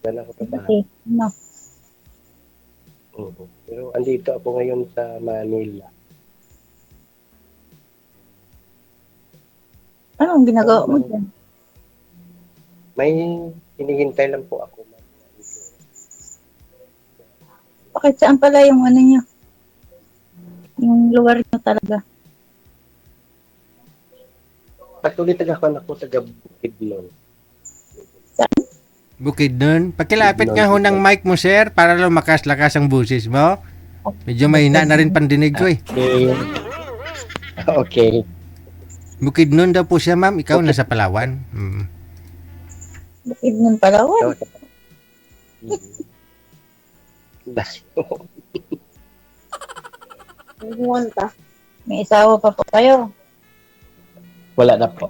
Dala ko trabaho. Okay. No. Pero andito ako ngayon sa Manila. Anong ginagawa mo Ano, dyan? may hinihintay lang po ako. Bakit saan pala yung ano niyo? Yung lugar niyo talaga? Actually, taga-ako taga Bukidnon. Saan? Bukidnon. Pakilapit nga ho ng mic mo, sir, para lumakas-lakas ang busis mo. Medyo mahina na rin pandinig ko eh. Okay. Okay. Bukidnon daw po siya, ma'am. Ikaw nasa Palawan. Bukid ng Palawan. Pumunta. May isawa pa po kayo. Wala na po.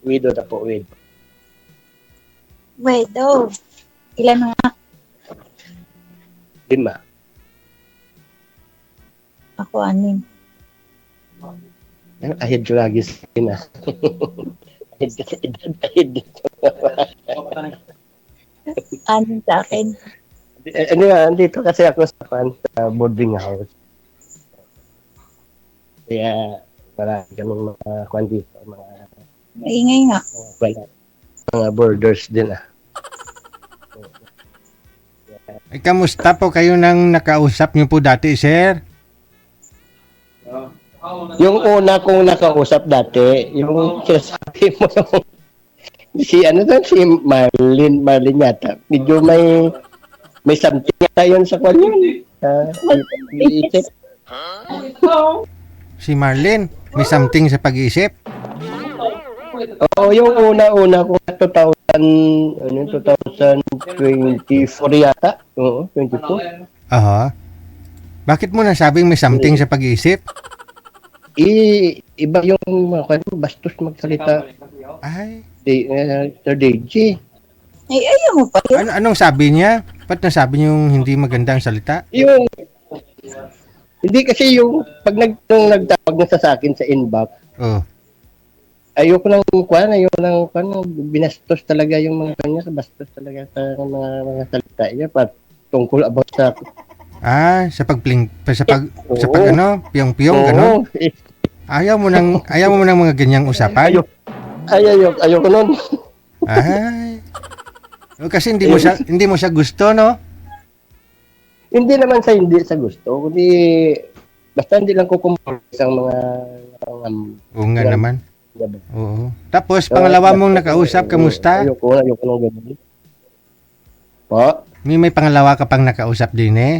Widow na po, widow. Wait, oh. Ilan na nga? 5. Ako, 6. Ahid ko lagi sa akin ah. Ahid ka sa edad, ahid dito. 6 sa akin. Ano nga, andito kasi ako sa boarding house. Kaya marami kaming mga kwan dito, Maingay nga. mga boarders din ah. Ay, kamusta po kayo nang nakausap niyo po dati, sir? Yung una kong nakausap dati, yung sinasabi mo si ano doon, si Marlene yata. Medyo may something yata yun sa kwan yun. Iisip. Si Marlene, may something sa pag-iisip? Oo, yung una-una ko 2024 yata. Oo, 24. Aha. Bakit mo nasabing may something sa pag-iisip? Iba yung bastos magsalita. Ay, Sir DJ. Ay, ayaw mo pa yun. anong sabi niya? Ba't nasabi niyong hindi magandang salita? Yung hindi kasi yung pag nagtawag na sa akin sa inbox, Oh. ayoko nang binastos talaga yung mga kanya, bastos talaga sa mga salita niya tungkol about sa Sa pag Oo. ano, piyong-piyong gano'n. Ayaw mo nang mga ganyang usapan? Ayoko nun. Ay. Kasi hindi mo siya gusto, no? Hindi naman hindi sa gusto, kundi basta hindi lang kukumpul sa mga Oo nga Yan. naman. diba? Oo. Tapos pangalawa mong nakausap, kamusta? Ayoko nang ganun. Po? May pangalawa ka pang nakausap din eh.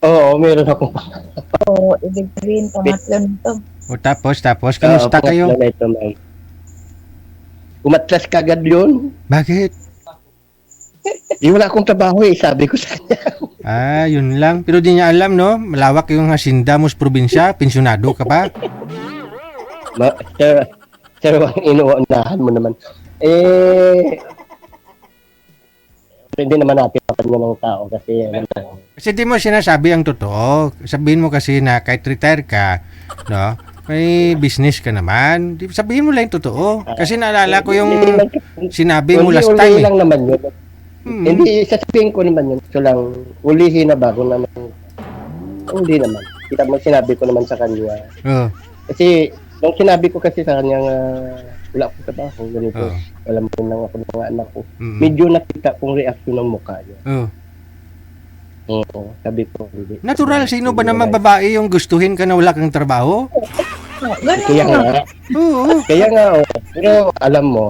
Oo, meron akong Oo, ibig sabihin, pangatlo nito. O tapos, kamusta kayo? Umatras kagad yun. Bakit? Wala akong trabaho sabi ko sa kanya. Yun lang. Pero di niya alam, no? Malawak yung hasinda mo sa probinsya. Pensyonado ka pa. Sir, inuunahan mo naman. Hindi naman natin ang kanya ng tao kasi Kasi di mo sinasabi ang totoo. Sabihin mo kasi na kahit retire ka, no? May business ka naman. Sabihin mo lang yung totoo. Kasi naalala ko yung sinabi mo last time. lang naman yun. Hindi, sasabihin ko naman yun. So lang, ulihin na bago naman. Hindi naman. Kita mo, sinabi ko naman sa kanya. Kasi, nung sinabi ko kasi sa kanya wala akong trabaho, ganito. Alam mo lang ako ng mga anak ko. Medyo nakita kong reaksyon ng mukha niya. Oo, sabi ko. Hindi. Natural, sino ba naman babae yung gustuhin ka na wala kang trabaho? Kaya nga. Oo. Kaya nga, pero alam mo,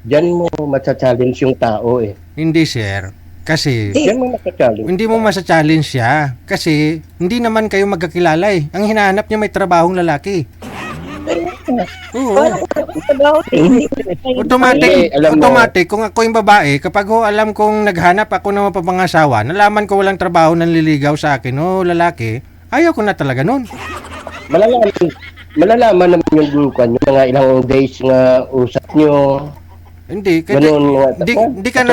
diyan mo matcha-challenge yung tao Hindi, sir. Kasi, Diyan mo matcha-challenge. hindi mo masa-challenge siya. Kasi, hindi naman kayo magkakilala eh. Ang hinahanap niya may trabahong lalaki. Oo. Automatic, kung ako yung babae, kapag alam kong naghanap ako ng mapapangasawa, nalaman ko walang trabaho nanliligaw sa akin o lalaki, ayaw ko na talaga nun. Malalaman naman yung mga ilang days nga usap nyo. Hindi, hindi ka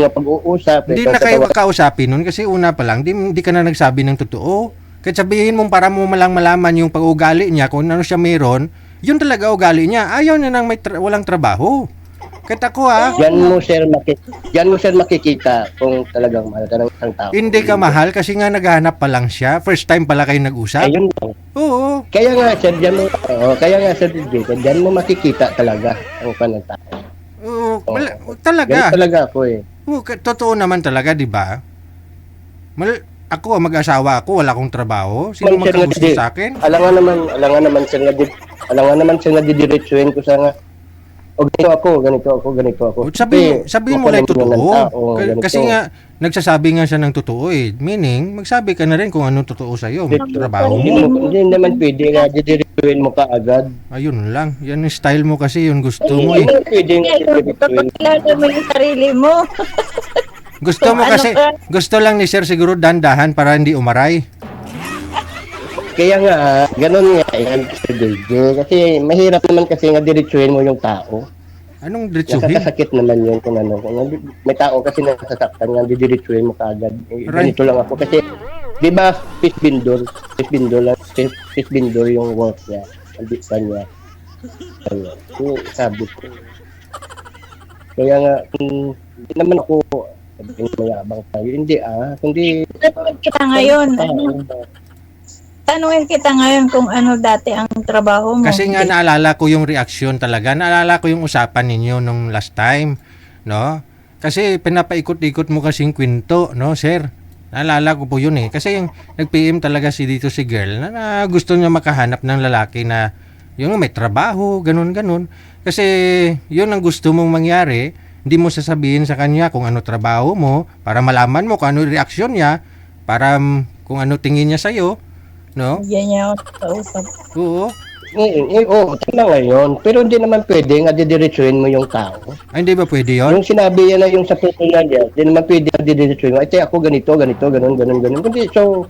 pag-uusap. Hindi na kayo kakausapin nun kasi una pa lang, hindi ka na nagsabi ng totoo. Kahit sabihin mo para mo malaman yung pag-ugali niya, kung ano siya meron, yun talaga ugali niya. Ayaw niya nang walang trabaho. Kahit ako ha, Diyan mo sir makikita kung talagang mahal ka ng isang tao. hindi ka mahal kasi nga naghahanap pa lang siya. First time pala kayo nag-usap. Ayun lang. Oo. Kaya nga sir, diyan mo makikita talaga ang kanang tao. Oo, Ganito talaga. talaga ako eh. Oo, totoo naman talaga, di ba? Ako, mag-asawa ako, wala akong trabaho. Sino Man, sir, magkagusto sa akin? Alangan naman sir nga didiretsuhin ko sa nga. O ganito ako. O, sabihin mo lang yung totoo. Ganito. Kasi nga, nagsasabi nga siya ng totoo eh. Meaning, magsabi ka na rin kung anong totoo sa'yo. Trabaho mo. Hindi naman pwede nga didiretsuhin mo ka agad. Ayun lang. Yan yung style mo kasi, yun gusto mo eh. Hindi naman pwede nga didiretsuhin. Pagkilala mo yung sarili mo. Gusto mo kasi, gusto lang ni Sir siguro dandahan para hindi umaray. Kaya nga, ganun nga yan, Sir JJ. Kasi mahirap naman kasi nga diretsuhin mo yung tao. Anong diretsuhin? Nakakasakit naman yun kung ano. Kung may tao kasi nasasaktan nga, didiretsuhin mo kaagad. Right. Ganito lang ako. Kasi, di ba, fish bindor yung work niya. Hindi pa niya. Yung sabi ko. Kaya nga, hindi naman ako mayabang tayo. Hindi kundi Tanungin kita ngayon. Tanungin kita ngayon kung ano dati ang trabaho mo. Kasi nga naalala ko yung reaksyon talaga. Naalala ko yung usapan ninyo nung last time, no? Kasi pinapaikot-ikot mo kasing kwento, no, sir? Naalala ko po yun eh. Kasi yung nag-PM talaga dito si girl na gusto niya makahanap ng lalaki na yung may trabaho, ganun-ganun. Kasi yun ang gusto mong mangyari. Hindi mo sasabihin sa kanya kung ano trabaho mo para malaman mo kung ano reaksyon niya para kung ano tingin niya sa'yo. No? Yan niya ako kausap. Oo. tama nga yun. Pero hindi naman pwede nga didiretsuhin mo yung tao. Ay, hindi ba pwede yun? Yung sinabi niya na yung sa personal niya, hindi naman pwede nga didiretsuhin mo. Ay, ako ganito, ganun. Hindi, so,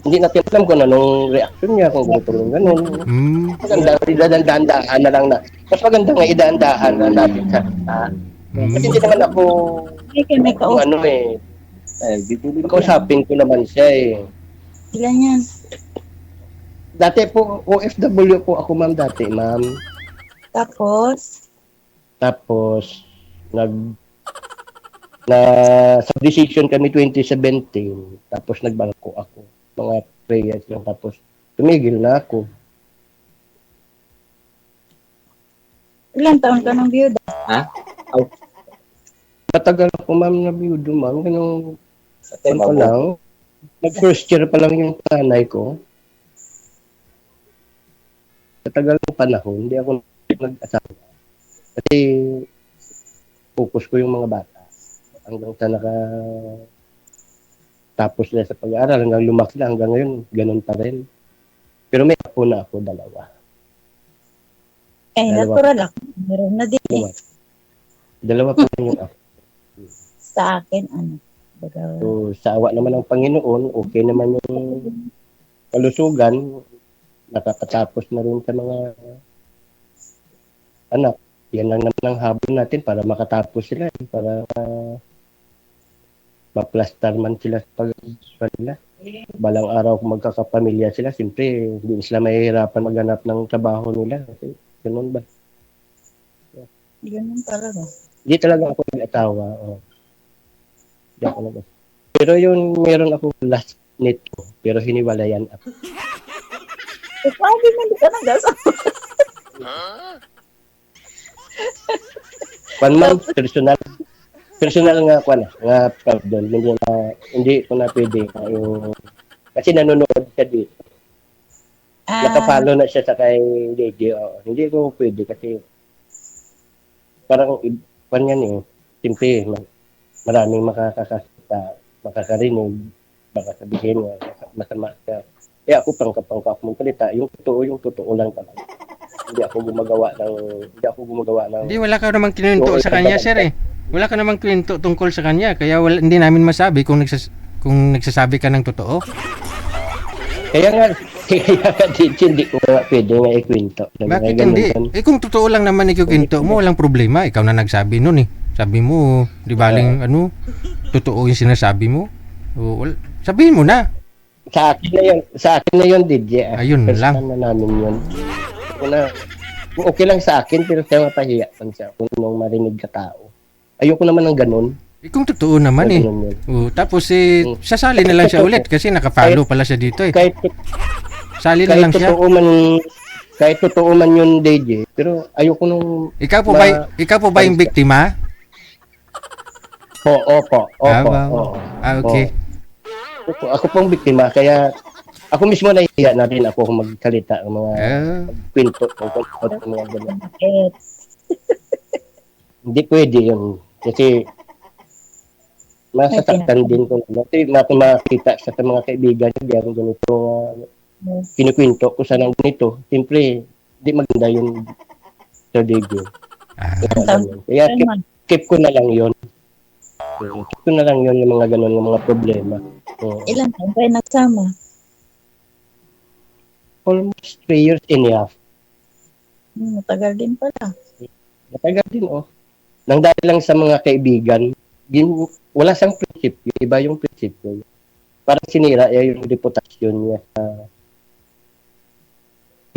hindi natin alam kung anong reaction niya, kung ganun. Maganda, idaan-dahan na lang na. Mas maganda nga idaan-dahan na natin sa Kasi hindi naman ako, Hindi kayo may kausap. kausapin ko naman siya eh. Ilan yan? Dati po, OFW po ako ma'am ma'am. Tapos, Tapos, sa decision kami 2017, tapos nagbangko ako. Mga 3 years lang, tapos tumigil na ako. ilang taon ka ng biyuda? Matagal ako ma'am na biyudo ma'am, ganun ko lang. Nag-first year pa lang yung tanay ko. Sa tagal ng panahon, hindi ako nag-asawa. Kasi focus ko yung mga bata. Hanggang sa tapos na sa pag-aaral, hanggang lumaki na, hanggang ngayon, ganun pa rin. Pero may apo na ako, 2. Natural ako. Meron na din eh. 2 pa rin yung apo. Sa akin, baga, So, sa awa naman ng Panginoon, okay naman yung kalusugan, nakakatapos na rin sa mga anak. Yan lang naman ang habol natin para makatapos sila, para maplastar man sila sa pag-aaral nila. Balang araw kung magkakapamilya sila, siyempre hindi sila mahihirapan maghanap ng trabaho nila. Kasi ganun ba? ganun talaga. Hindi talaga ako nag-asawa. Hindi ako nag-asawa. Pero yun, meron ako last nito, pero hiniwalayan ako. Paano hindi ka nag-asawa? Personal nga problem. Hindi ko na pwede yung kasi nanonood siya dito. Nakapalo na siya sa kay DJ. Hindi ko pwede kasi parang yan eh. Simple, maraming makakarinig, baka sabihin masama ka. Ako pangka akong salita, yung totoo lang talaga. Hindi ako gumagawa ng Hindi, wala ka namang kininto sa kanya, sir eh. Wala ka namang kininto tungkol sa kanya. Kaya hindi namin masabi kung nagsasabi ka ng totoo. Kaya nga hindi ko nga pwede nga ikwento. Bakit hindi? Eh kung totoo lang naman ikikwento mo, walang problema. Ikaw na nagsabi nun eh. Sabi mo, di baling totoo yung sinasabi mo. Sabihin mo na. Sa akin na yun, DJ. Ayun First lang. time na namin yun. Okay lang sa akin, pero siya mapahiya man siya kung nung marinig ka tao. Ayoko naman ng ganun. Kung totoo naman eh. Ganun yun. Tapos sasali na lang siya ulit kasi naka-follow pala siya dito eh. Kahit, Sali na lang siya. kahit totoo man yun, DJ, pero ayoko nung... Ikaw po ba yung biktima? Opo. Okay. Ako pong biktima, kaya ako mismo nahihiya na rin ako kung magsalita ng mga kwento ng mga ganun. Hindi pwede yun. Kasi masasaktan din ko. Kasi makita sa mga kaibigan niya, ganito kinukwento ko sa nang ganito. Siyempre, hindi maganda yun sa video. Kaya keep ko na lang yun. Keep ko na lang yun yung mga ganun, yung mga problema. Ilan taon kayo nagsama? Almost 3 years and a half. Matagal din pala. Matagal din, Nang dahil lang sa mga kaibigan, wala siyang prinsipyo. Iba yung prinsipyo. Parang sinira yung reputasyon niya sa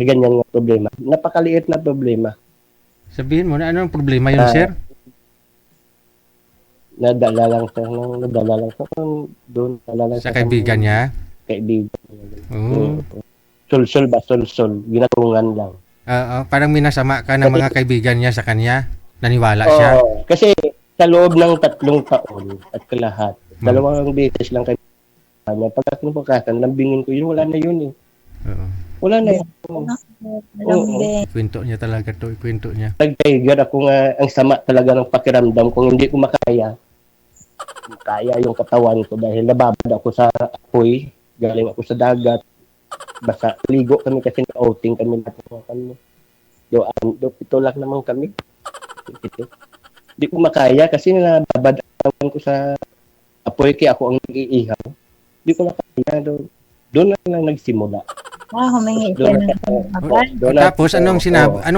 ganyan nga problema. Napakaliit na problema. Sabihin mo na ano ang problema yun, sir? Nadala lang doon. Sa kaibigan niya? Kaibigan. Oo. Sulsol. Ginatungan lang. Parang minasama ka ng mga kaibigan niya sa kanya. Naniwala siya. Kasi sa loob ng 3 taon at kalahati, 2 beses lang kay kanya. Pagkat ng pagkakan, lambingin ko yun, wala na yun eh. Wala na yun. Kwento niya talaga to, kwento niya. Nag-tiger ako nga, ang sama talaga ng pakiramdam kung hindi ko makaya yung katawan ko dahil nababad ako sa apoy, galing ako sa dagat, basta ligo kami kasi outing kami natin. Ito lang naman kami. Hindi ko makaya kasi nababad ko sa apoy kaya ako ang nag-iihaw. Hindi ko makaya. Doon lang nagsimula. Humingi ka ng Tapos anong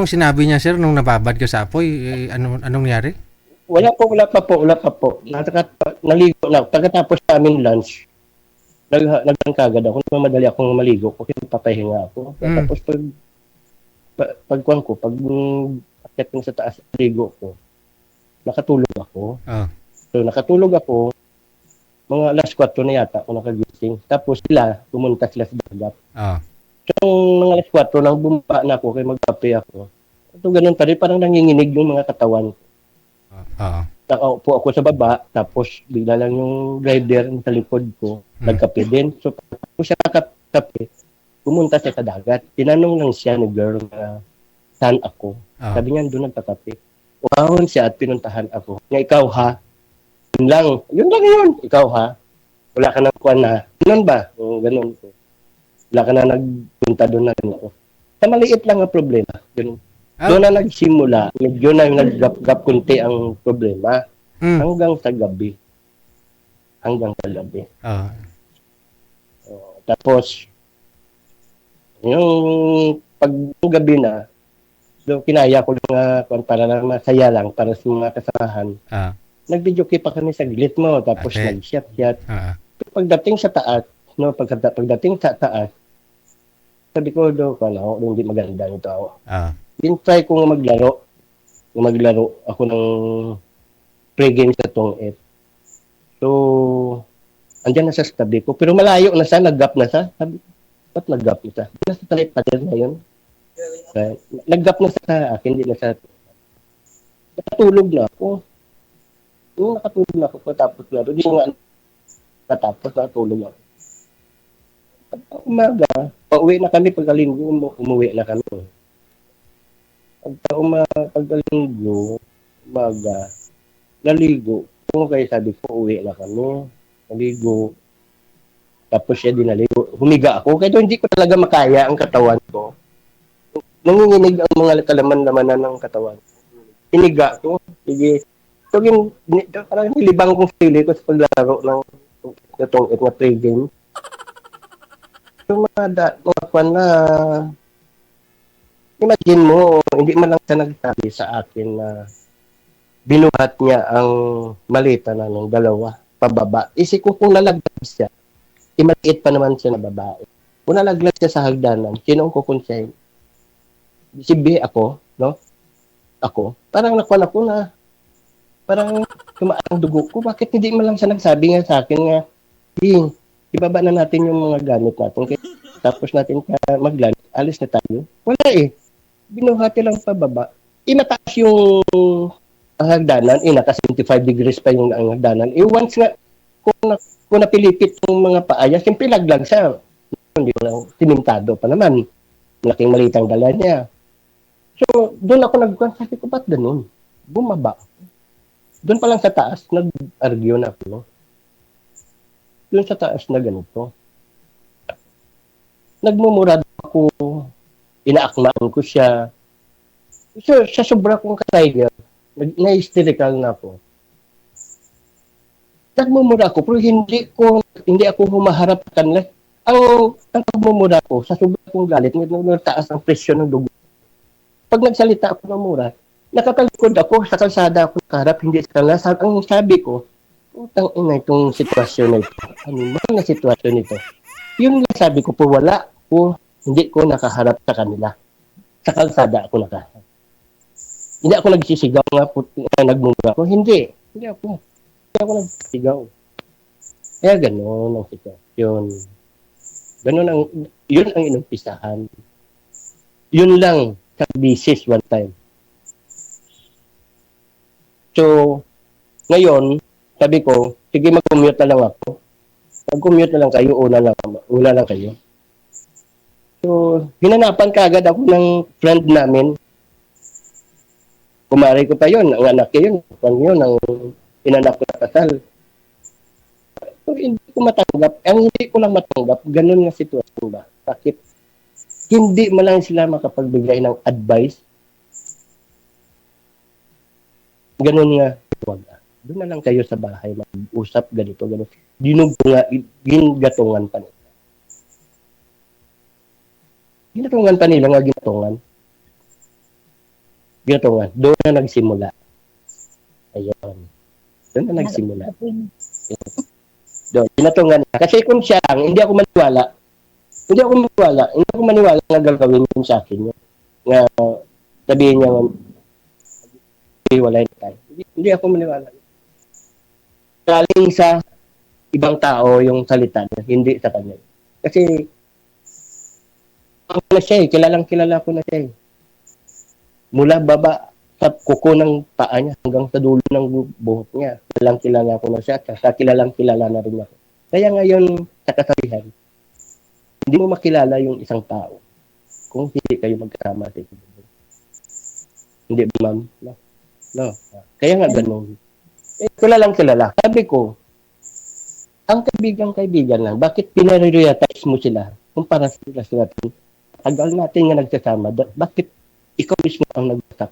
sinabi niya, sir, nung nababad ka sa apoy? Anong nangyari? Wala pa po. Naligo na. Pagkatapos namin lunch, nagkagad ako. Madali akong maligo kasi papahinga ako. Tapos pag akyat ko sa taas, ligo ko, nakatulog ako. So nakatulog ako, mga alas 4 na yata ako nakagising. Tapos pumunta sila sa dagat. So mga alas 4 nang bumaba na ako, kaya magkape ako. So ganun pa rin, parang nanginginig yung mga katawan. Nakaupo ako sa baba, tapos bigla lang yung driver sa likod ko, nagkape din. So pag siya nakakape, pumunta siya sa dagat. Tinanong lang siya ni girl na saan ako. Sabi niya, doon nagkakape. Umahon siya at pinuntahan ako. Nga ikaw ha? Yun lang yun. Ikaw ha? Wala ka nang kuwan na. Ganun ba? Ganun. Wala ka na nagpunta doon na ako. Sa maliit lang ang problema. Ganun. Doon na nagsimula. Medyo na nag-gap kunti ang problema. Hanggang sa gabi. Tapos, yung pag gabi na, so, kinaya ko lang para na masaya lang para sa mga kasamahan. Nag-video pa kami sa gilid mo, tapos nag-shot. Pagdating sa taas, pagdating sa taas, sabi ko hindi maganda nito ako. Try ko maglaro. Ako ng pre-game sa Tong-et. So, andyan na sa tabi ko. Pero malayo na siya, nag-gap na siya. Sabi, ba't nag-gap na siya? Nasa talit pa rin na yun. Nag-gap na sa akin, hindi na sa... Nakatulog na ako. Tapos laro. Hindi nga natapos, nakatulog ako. Umaga, pauwi na kami pagkalinggo, umuwi na kami. Pagkalinggo, umaga, naligo. Kung kayo sabi ko, uwi na kami. Naligo. Tapos siya din naligo. Humiga ako, kaya hindi ko talaga makaya ang katawan ko. Nanginginig ang mga kalaman-lamanan ng katawan. Iniga ko. Sige. So, parang nilibang kong sili ko sa paglaro ng Tong-et na pre-game. So, mga kwan na imagine mo, hindi man lang siya nagsabi sa akin na binuhat niya ang malita na ng dalawa pababa. Isip ko kung nalaglag siya, maliit pa naman siya na babae. Kung nalaglag siya sa hagdanan, sino ang kukonsiyahin? si B ako, no? Ako, parang nakuha ako na, parang tumaan ang dugo ko. Bakit hindi mo lang siya nagsabi nga sa akin nga, Ding, ibaba na natin yung mga gamit natin. Kaya, tapos natin mag-lunch, alis na tayo. Wala eh. Binuhati lang pababa. Mataas yung ang hagdanan, naka 75 degrees pa yung ang hagdanan. Once nga, kung napilipit yung mga paaya, siyempre laglag siya. Hindi ko lang simintado pa naman. Laking malitang dala niya. So, doon ako nagkuhan. Sabi ko, ba't ganun? Bumaba. Doon pa lang sa taas, nag-argue na ako. Doon sa taas na ganito. Nagmumurad ako. Inaakmaan ko siya. So, sa sobra kong ka-tiger, na-hysterical na ako. Nagmumura ako, pero hindi ako humaharap sa kanila. Ang pagmumura ko, sa sobra kong galit, nagtaas ang presyon ng dugo. Pag nagsalita ako ng mura, nakatalikod ako, sa kalsada ako nakaharap, hindi sa kanila. Ang sabi ko, utang ina itong sitwasyon na ito. Ano ba na sitwasyon nito? Yung sabi ko po, wala po, hindi ko nakaharap sa kanila. Sa kalsada ako nakaharap. Hindi ako nagsisigaw nga po, nagmumura ako. Hindi ako nagsisigaw. Kaya gano'n ang sitwasyon. Yun ang inumpisahan. Yun lang sa bisis one time. So, ngayon, sabi ko, sige mag-commute na lang ako. Mag-commute na lang kayo, una lang kayo. So, hinanapan kaagad ako ng friend namin. Kumari ko pa yun, ang anak ko yun, ang inanak ko na kasal. So, hindi ko matanggap. Ang hindi ko lang matanggap, ganun nga sitwasyon ba? Bakit hindi mo lang sila makapagbigay ng advice? Ganun nga, wag. Doon na lang kayo sa bahay, mag-usap, ganito. Ginatungan pa nila. Ginatungan pa nila nga ginatungan. Doon na nagsimula. Ayun. Doon na nagsimula. Doon, ginatungan na. Kasi kung siya lang, hindi ako maniwala na gagawin yun sa akin. Nga, sabihin niya, wala na tayo. Hindi ako maniwala. Galing sa ibang tao yung salita niya, hindi sa kanya. Kasi, kilala ko na siya eh. Mula baba sa kuko ng paa niya hanggang sa dulo ng buhok niya. Kilala ko na siya, kilala na rin ako. Kaya ngayon, sa kasabihan, hindi mo makilala yung isang tao kung hindi kayo magkasama sa ito. Hindi ba, ma'am? No. Kaya nga ganun. Kilala. Sabi ko, ang kaibigan lang, bakit pinaririatize mo sila kumpara sila sa natin? Tagal natin nga nagsasama, bakit ikaw mismo ang nagbatak?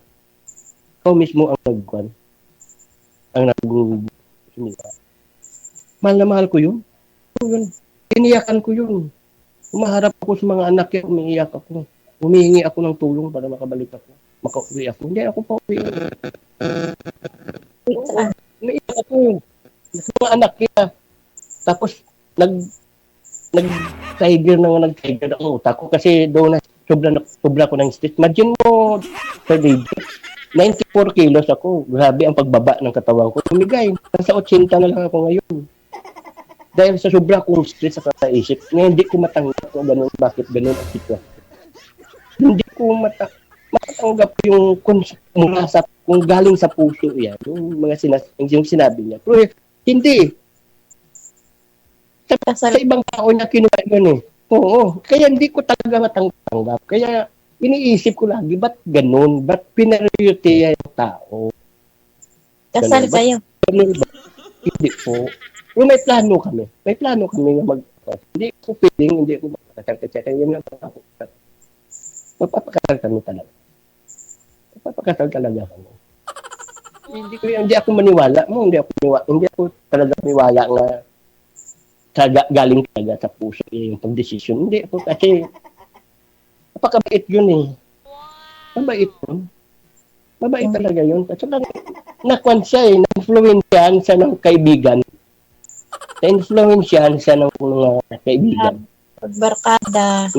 Ikaw mismo ang nagkuhan? Ang nag-sumira. Mahal na mahal ko yun. Iniyakan ko yun. Umaharap ako sa mga anak yan, umiiyak ako. Humihingi ako ng tulong para makabalik ako. Makauwi ako. Hindi ako pa uwi. Umiiyak ako. Sa mga anak niya. Tapos, nag-tiger ang utak ko kasi doon na sobra ko ng stress. Imagine mo, Sir David, 94 kilos ako. Grabe ang pagbaba ng katawan ko. Tumigay. Nasa 80 na lang ako ngayon. Dahil sa sobra kong stress sa isip, ngayon hindi ko matanggap kung ganun, bakit ganun ang sitwasyon. Hindi ko matanggap yung kung galing sa puso yan, yung mga yung sinabi niya. Pero hindi. Sa ibang tao niya kinuha yun eh. Oo. Kaya hindi ko talaga matanggap. Kaya iniisip ko lagi, ba't ganun? Ba't pinariyutiya yung tao? Kasal kayo? Hindi po. Pero may plano kami. Na hindi ko pwedeng, hindi ko magpapakasal. Kaya yun lang ako. Magpapakasal kami talaga. Hindi ako maniwala. Hindi ako talaga maniwala nga galing talaga sa puso yung pag-decision. Hindi ako kasi napakabait yun eh. Mabait yun. Mabait talaga yun. Kasi nakuan siya eh. Na-influensyahan siya ng kaibigan. Na-influensyahan siya ng mga kaibigan. Pagbarkada.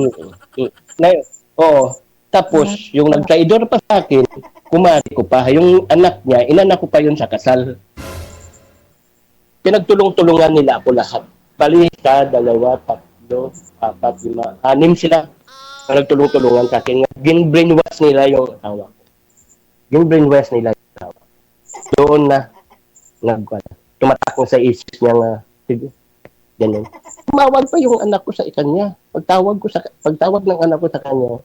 Oo. Tapos, yung nagtraidor pa sa akin, kumari ko pa. Yung anak niya, inanak ko pa yun sa kasal. Pinagtulong-tulungan nila ako lahat. Bali, isa, dalawa, tatlo, apat, lima, anim sila. Nagtulong-tulungan sa akin. Gin-brainwash nila yung asawa ko. Gin-brainwash nila yung asawa ko. Doon na, tumatak sa isip niya nga, sige, ganun. Tumawag pa yung anak ko sa kanya. Pagtawag ng anak ko sa kanya,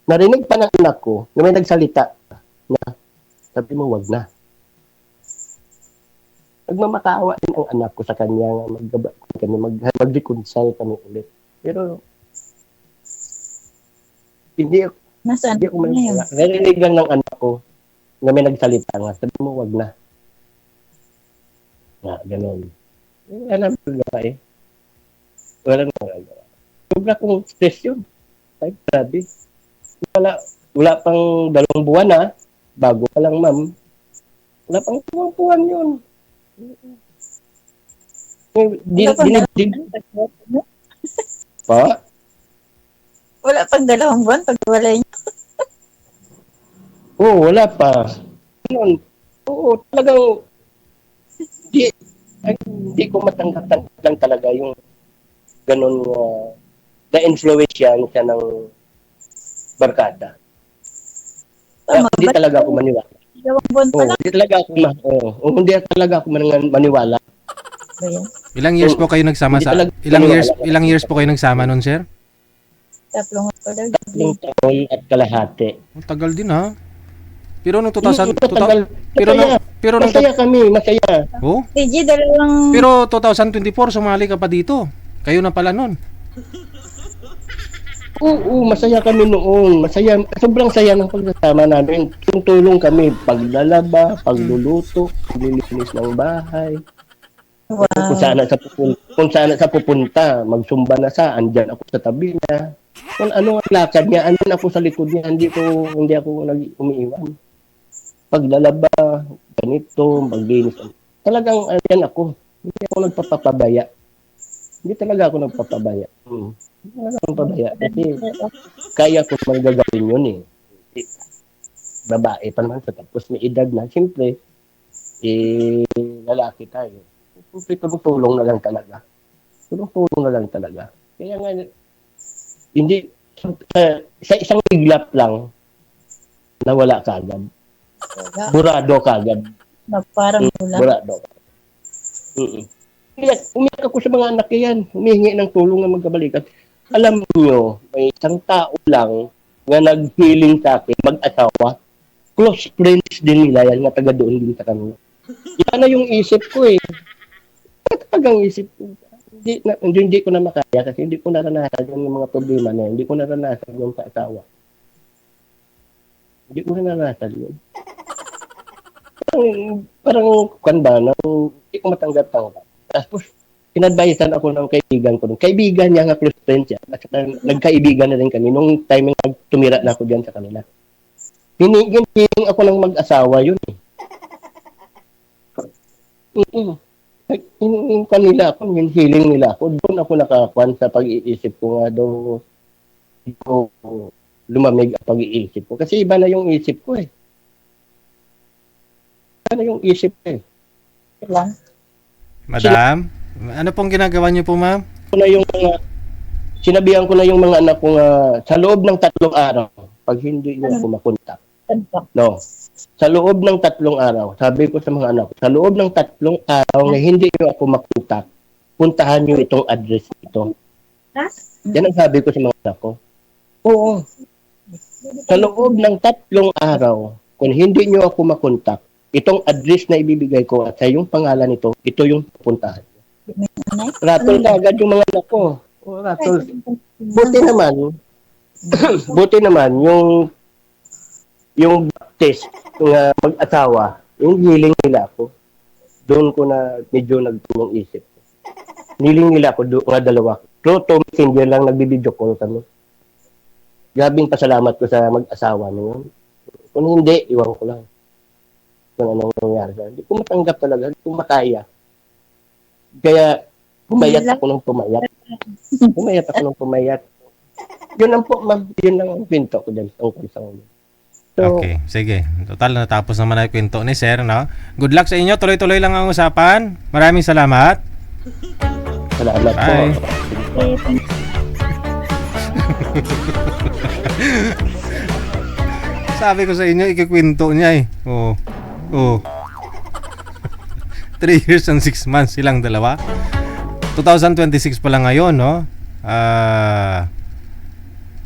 narinig pa ng anak ko na may nagsalita na sabi mo, wag na. Nagmamakaawa din ang anak ko sa kanya nga mag-reconcile kami ulit. Pero hindi Nasaan ako na yun? narinig lang ng anak ko na may nagsalita nga. Sabi mo, wag na. Nga, ganun. Wala na magagawa eh. Wala na magagawa. Sobra kong stress yun. Ay, grabe. Wala pang 2 buwan na. Bago pa lang, ma'am. Wala pang 2 buwan yun. Pa? Wala pang 2 buwan pagwalay niyo. Oo, wala pa. Ganun. Oo, talagang hindi ko matanggap lang talaga yung ganun na-influence siya ng barkada. Hindi talaga ako maniwala. 2 buwan pa lang. Hindi talaga ako maniwala. Ba yan? Ilang years po kayo nagsama sa ilang years po kayo nagsama noon, sir? 3 nga pala. 3 taon at kalahati. Ang tagal din ha. Pero nung Masaya kami, masaya. Oh? TG, 2 Pero 2024 sumali ka pa dito. Kayo na pala noon. Oo, masaya kami noon. Masaya, sobrang saya ng pagsasama namin. Tulong kami, paglalaba, pagluluto, paglilinis ng bahay. Wow. Kung saan sa pupunta, magsumba na andyan ako sa tabi niya. Kung ano ang lakad niya, andyan ako sa likod niya, hindi ako umiiwan. Paglalaba, ganito, maglinis. Talagang andyan ako. Hindi ako nagpapabaya. Hindi talaga ako nagpapabaya. Hindi talaga ako nagpapabaya. Kasi kaya ko magagawin yun eh. Babae pa naman sa tapos may edad na. Siyempre, lalaki tayo. Siyempre, tulong na lang talaga. Tulong na lang talaga. Kaya nga, hindi, sa isang iglap lang, nawala ka agad. Burado ka agad. Na parang wala. Burado. Umiyak ako sa mga anak yan. Humihingi ng tulong na magkabalikat. Alam niyo, may isang tao lang na nag-healing sa akin, mag-asawa. Close friends din nila yan, na taga doon din sa kanila. Yan na yung isip ko eh. Talagang isip ko. Hindi ko na makaya kasi hindi ko naranasan yung mga problema na yan. Hindi ko naranasan yung sa asawa. Hindi ko naranasan yun. Parang hindi ko matanggap-tanggap. Tapos, pinadvisean ako ng kaibigan ko. Kaibigan niya nga, close friend siya. At saka, nagkaibigan na rin kami nung time na tumira na ako dyan sa kanila. Hinihiling ako ng mag-asawa yun eh. Kanila ako, hiling nila ako. Doon ako nakakuan sa pag-iisip ko nga daw. Hindi ko lumamig ang pag-iisip ko. Kasi iba na yung isip ko eh. Iba na yung isip ko eh. lang. Madam, ano pong ginagawa niyo po, ma'am? Sinabihan ko na yung mga anak ko sa loob ng 3 araw, pag hindi niyo ako makontak. No. Sa loob ng 3 araw, sabi ko sa mga anak ko, sa loob ng 3 araw na hindi niyo ako makontak, puntahan niyo itong address ito. Yan ang sabi ko sa mga anak ko. Oo. Sa loob ng 3 araw, kung hindi niyo ako makontak, itong address na ibibigay ko at sa yung pangalan nito, ito yung pupuntahan. Ratol na agad yung mga anak ko. Ratol. Buti naman, yung test, yung mag-asawa, yung hiling nila ako, doon ko na medyo nagtunong isip. Hiling nila ako, nga 2. Through Messenger lang, nagbibideo call kami. Grabing pasalamat ko sa mag-asawa na yun. Kung hindi, iwan ko lang. Kung anong nangyari. Hindi ko matanggap talaga. Hindi ko makaya. Kaya, pumayat ako ng pumayat. Yun ang po, yun lang ang pinto ko dyan tungkol sa ulo. So, Okay, sige. Total, natapos naman na yung kwento ni Sir, no? Good luck sa inyo. Tuloy-tuloy lang ang usapan. Maraming salamat. salamat po. Bye. Eh, Sabi ko sa inyo, ikikwento niya eh. Oo. Oo. 3 years and 6 months silang dalawa. 2026 pa lang ngayon, no?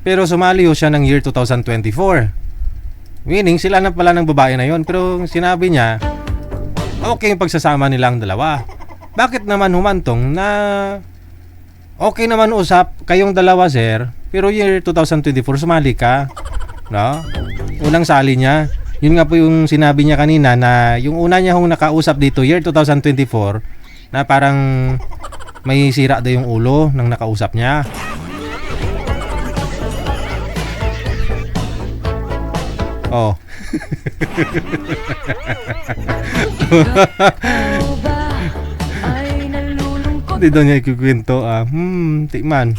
Pero sumali ho siya ng year 2024. Meaning, sila na pala ng babae na yon. Pero sinabi niya, okay yung pagsasama nilang dalawa. Bakit naman humantong na okay naman usap kayong dalawa, sir, pero year 2024 sumali ka, no? Unang sali niya. Yun nga po yung sinabi niya kanina na yung una niya hong nakausap dito year 2024 na parang may sira daw yung ulo ng nakausap niya. Oh. Hindi daw niya ikikwento. Tikman.